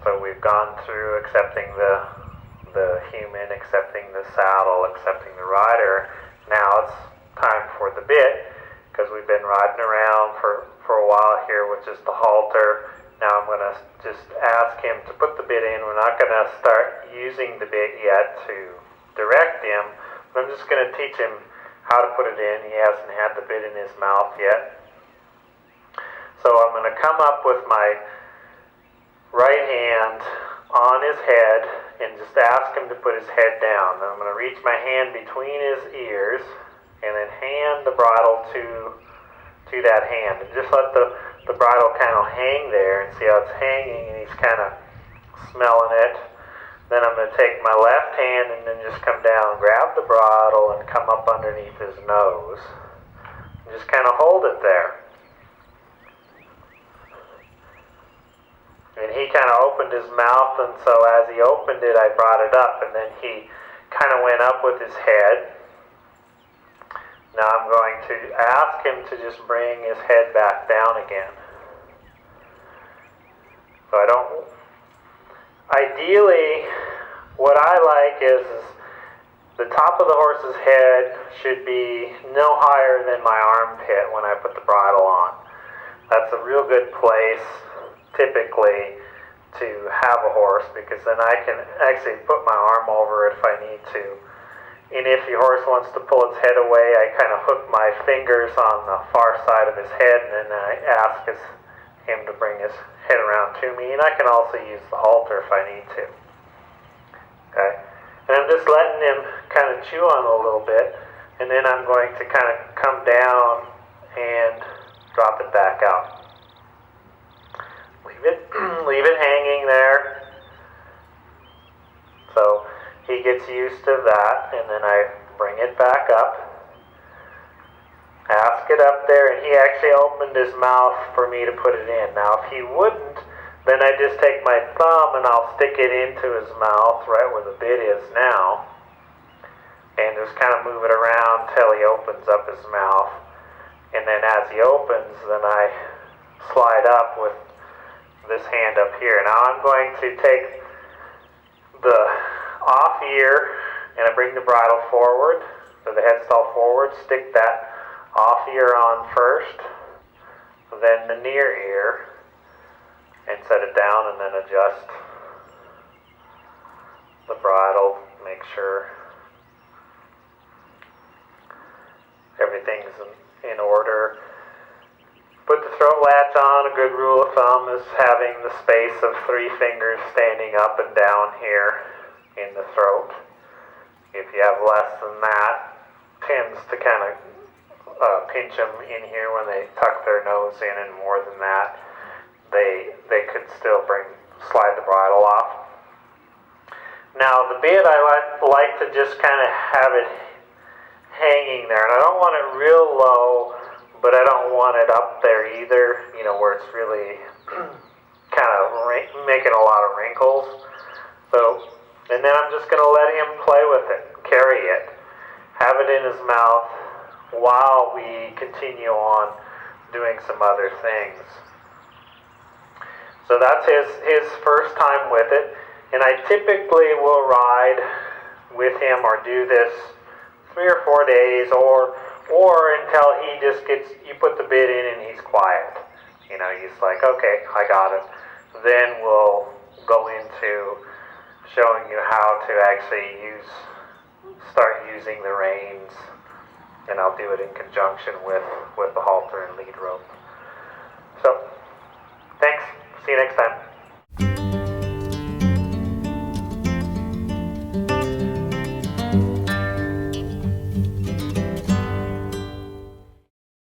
So we've gone through accepting the human, accepting the saddle, accepting the rider. Now it's time for the bit, because we've been riding around for a while here with just the halter. Now I'm going to just ask him to put the bit in. We're not going to start using the bit yet to direct him, but I'm just going to teach him how to put it in. He hasn't had the bit in his mouth yet. So I'm going to come up with my right hand on his head and just ask him to put his head down. Then I'm going to reach my hand between his ears and then hand the bridle to that hand. And just let the bridle kind of hang there and see how it's hanging, and he's kind of smelling it. Then I'm going to take my left hand and then just come down, grab the bridle, and come up underneath his nose. And just kind of hold it there. And he kind of opened his mouth, and so as he opened it, I brought it up, and then he kind of went up with his head. Now I'm going to ask him to just bring his head back down again. So ideally, what I like is the top of the horse's head should be no higher than my armpit when I put the bridle on. That's a real good place, typically, to have a horse, because then I can actually put my arm over it if I need to. And if your horse wants to pull its head away, I kind of hook my fingers on the far side of his head, and then I ask him to bring his head around to me. And I can also use the halter if I need to. Okay? And I'm just letting him kind of chew on it a little bit, and then I'm going to kind of come down and drop it back out. Leave it hanging there. So he gets used to that, and then I bring it back up, ask it up there, and he actually opened his mouth for me to put it in. Now if he wouldn't, then I just take my thumb and I'll stick it into his mouth right where the bit is now, and just kind of move it around till he opens up his mouth. And then as he opens, then I slide up with this hand up here. Now I'm going to take the off ear, and I bring the bridle forward, so the headstall forward, stick that off ear on first, then the near ear, and set it down, and then adjust the bridle, make sure everything's in order. Put the throat latch on. A good rule of thumb is having the space of 3 fingers standing up and down here in the throat. If you have less than that, tends to kind of pinch them in here when they tuck their nose in, and more than that, they could still slide the bridle off. Now the bit, I like to just kind of have it hanging there, and I don't want it real low, but I don't want it up there either, where it's really kind of making a lot of wrinkles. So, and then I'm just going to let him play with it, carry it, have it in his mouth while we continue on doing some other things. So that's his first time with it, and I typically will ride with him or do this 3 or 4 days, or until he just you put the bit in and he's quiet. He's like, okay, I got it. Then we'll go into showing you how to actually start using the reins, and I'll do it in conjunction with the halter and lead rope. So, thanks. See you next time.